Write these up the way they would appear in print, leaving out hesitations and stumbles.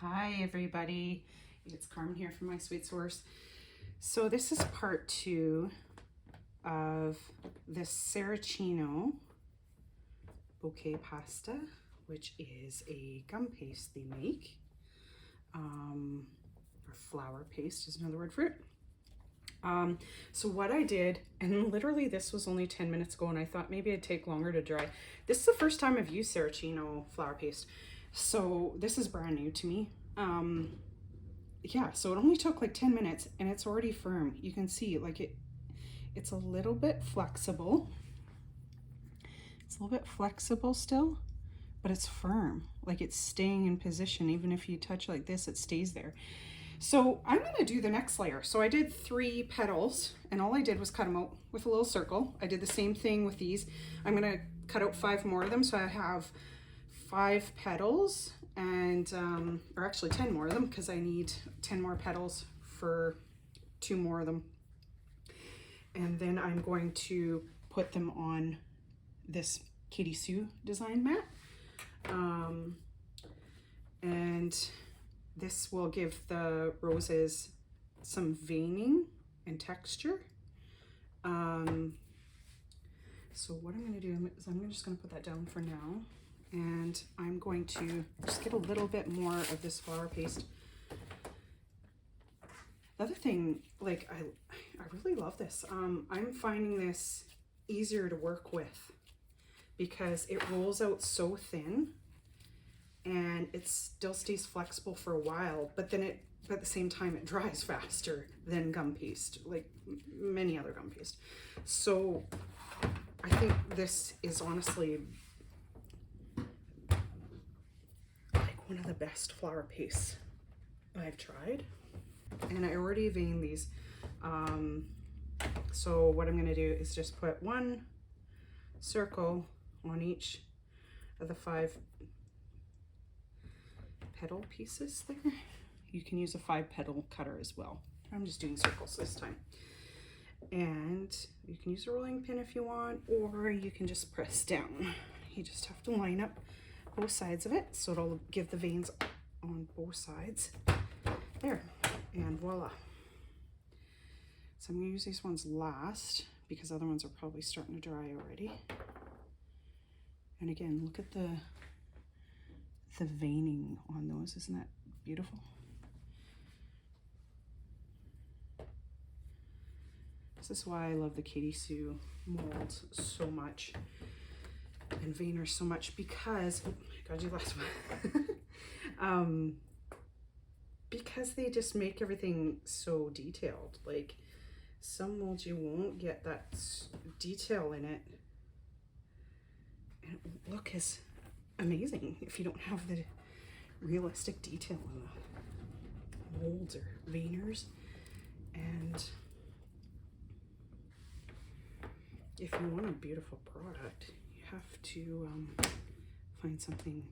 Hi everybody, it's Carmen here from My Sweet Source. So this is part 2 of this Saracino Bouquet pasta, which is a gum paste they make, or flour paste is another word for it. So what I did, and literally this was only 10 minutes ago and I thought maybe it'd take longer to dry. This is the first time I've used Saracino flour paste. So this is brand new to me. Yeah, so it only took like 10 minutes and it's already firm. You can see like it's a little bit flexible. It's a little bit flexible still, but it's firm. Like it's staying in position. Even if you touch like this, it stays there. So I'm gonna do the next layer. So I did 3 petals and all I did was cut them out with a little circle. I did the same thing with these. I'm gonna cut out 5 more of them. So I have 5 petals and, or actually 10 more of them because I need 10 more petals for 2 more of them. And then I'm going to put them on this Katie Sue design mat. And this will give the roses some veining and texture. So what I'm going to do is I'm just going to put that down for now. And I'm going to just get a little bit more of this flour paste. The other thing, like I really love this. I'm finding this easier to work with because it rolls out so thin and it still stays flexible for a while, but then at the same time it dries faster than gum paste, like many other gum paste. So I think this is honestly one of the best flour pastes I've tried. And I already veined these. So what I'm gonna do is just put 1 circle on each of the 5 petal pieces there. You can use a 5 petal cutter as well. I'm just doing circles this time. And you can use a rolling pin if you want, or you can just press down. You just have to line up both sides of it so it'll give the veins on both sides there, and voila. So I'm going to use these ones last because other ones are probably starting to dry already. And again, look at the veining on those. Isn't that beautiful? This is why I love the Katie Sue molds so much and veiners so much, because oh, I gotta do the last one. Because they just make everything so detailed. Like some molds you won't get that detail in it and it won't look as amazing if you don't have the realistic detail in the molds or veiners. And if you want a beautiful product, you have to find something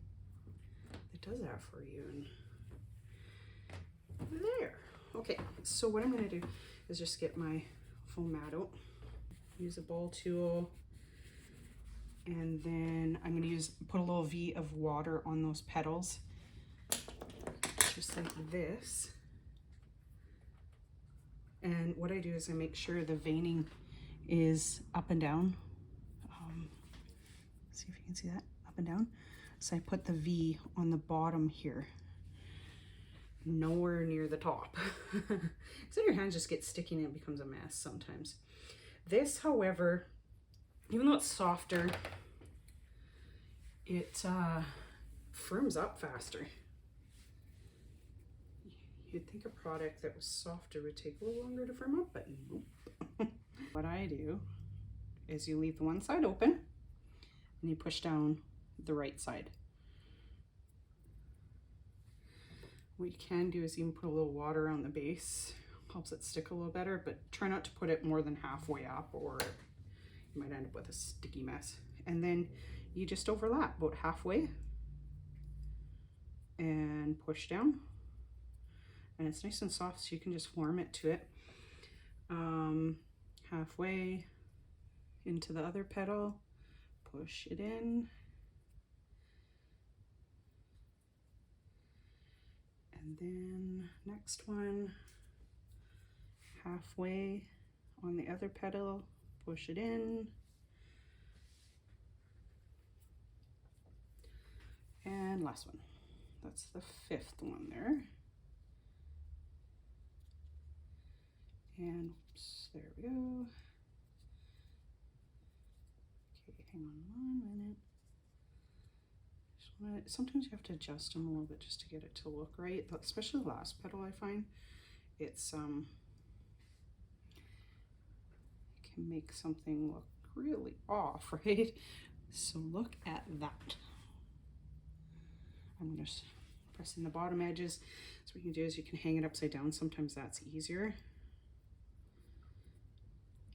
that does that for you. And there. Okay, so what I'm going to do is just get my foam mat out, use a ball tool, and then I'm going to put a little V of water on those petals, just like this. And what I do is I make sure the veining is up and down. See if you can see that, up and down. So I put the V on the bottom here, nowhere near the top. So your hands just get sticky and it becomes a mess sometimes. This, however, even though it's softer, it firms up faster. You'd think a product that was softer would take a little longer to firm up, but nope. What I do is you leave the one side open and you push down the right side. What you can do is even put a little water on the base, helps it stick a little better, but try not to put it more than halfway up or you might end up with a sticky mess. And then you just overlap about halfway and push down. And it's nice and soft so you can just form it to it. Halfway into the other petal, push it in, And then next one, halfway on the other petal, push it in. And last one, that's the 5th one there. And oops, there we go. Okay, hang on 1 minute. Sometimes you have to adjust them a little bit just to get it to look right, but especially the last petal, I find it's can make something look really off, right? So look at that. I'm just pressing the bottom edges. So what you can do is you can hang it upside down. Sometimes that's easier.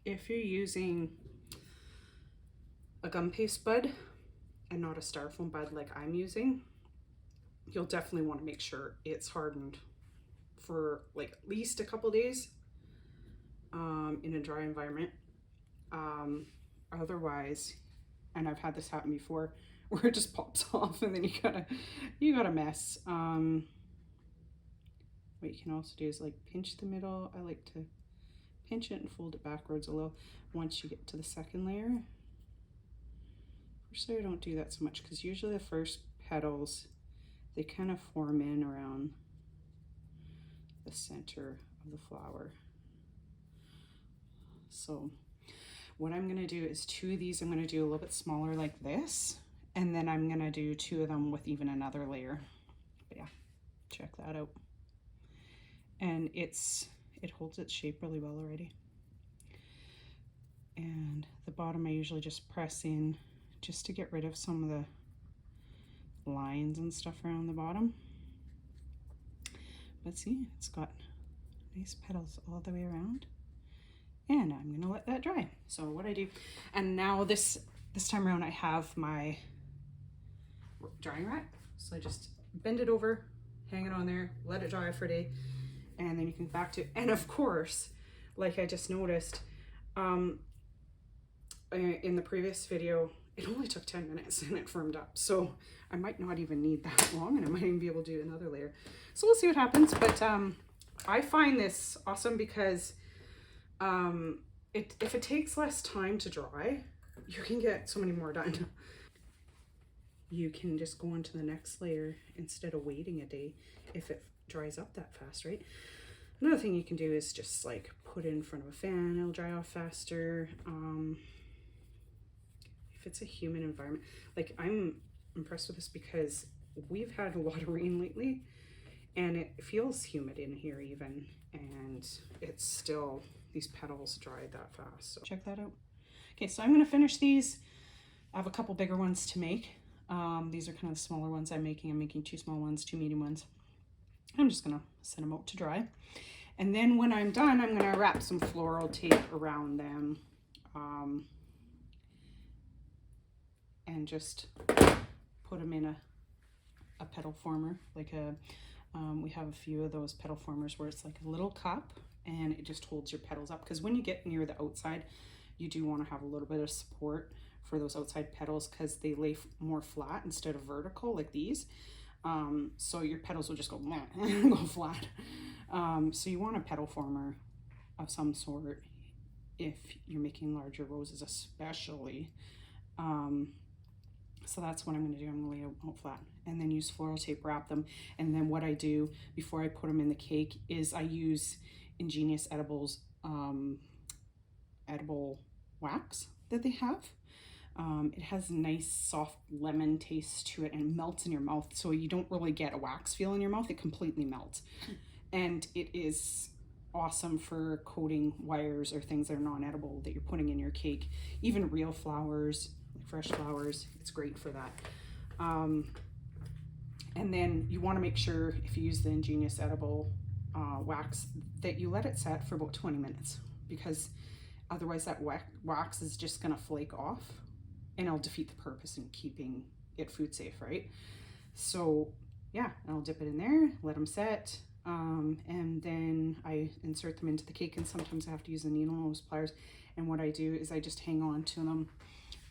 If you're using a gum paste bud and not a styrofoam bud like I'm using, you'll definitely want to make sure it's hardened for like at least a couple days in a dry environment. Otherwise, and I've had this happen before, where it just pops off and then you got a mess. What you can also do is like pinch the middle. I like to pinch it and fold it backwards a little once you get to the 2nd layer. First layer, don't do that so much because usually the first petals, they kind of form in around the center of the flower. So what I'm gonna do is 2 of these, I'm gonna do a little bit smaller like this, and then I'm gonna do 2 of them with even another layer. But yeah, check that out. And it holds its shape really well already. And the bottom I usually just press in just to get rid of some of the lines and stuff around the bottom. But see, it's got nice petals all the way around. And I'm gonna let that dry. So what I do, and now this time around I have my drying rack. So I just bend it over, hang it on there, let it dry for a day, and then you can back to it. And of course, like I just noticed in the previous video, it only took 10 minutes and it firmed up. So I might not even need that long, and I might even be able to do another layer. So we'll see what happens. But I find this awesome because if it takes less time to dry, you can get so many more done. You can just go on to the next layer instead of waiting a day if it dries up that fast, right? Another thing you can do is just like put it in front of a fan, it'll dry off faster. If it's a humid environment, like I'm impressed with this because we've had a lot of rain lately and it feels humid in here even, and it's still, these petals dried that fast. So check that out. Okay, so I'm gonna finish these. I have a couple bigger ones to make. These are kind of the smaller ones I'm making. I'm making 2 small ones, 2 medium ones. I'm just gonna send them out to dry. And then when I'm done, I'm gonna wrap some floral tape around them and just put them in a petal former. Like we have a few of those petal formers where it's like a little cup and it just holds your petals up. Because when you get near the outside, you do want to have a little bit of support for those outside petals because they lay more flat instead of vertical like these. So your petals will just go go flat. So you want a petal former of some sort if you're making larger roses especially. So that's what I'm going to do. I'm going to lay out flat and then use floral tape, wrap them. And then what I do before I put them in the cake is I use Ingenious Edibles edible wax that they have. It has a nice soft lemon taste to it and it melts in your mouth, so you don't really get a wax feel in your mouth. It completely melts, and it is awesome for coating wires or things that are non-edible that you're putting in your cake. Even real flowers, like fresh flowers, it's great for that. And then you want to make sure if you use the Ingenious Edible wax that you let it set for about 20 minutes, because otherwise that wax is just going to flake off and it'll defeat the purpose in keeping it food safe, right? So yeah, I'll dip it in there, let them set, and then I insert them into the cake, and sometimes I have to use the needle nose pliers. And what I do is I just hang on to them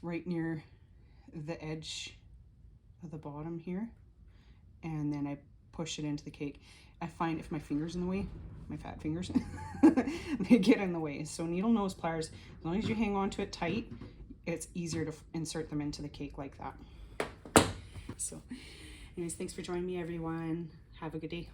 right near the edge of the bottom here, and then I push it into the cake. I find if my finger's in the way, my fat fingers, they get in the way. So needle nose pliers, as long as you hang on to it tight, it's easier to insert them into the cake like that. So anyways, thanks for joining me, everyone. Have a good day.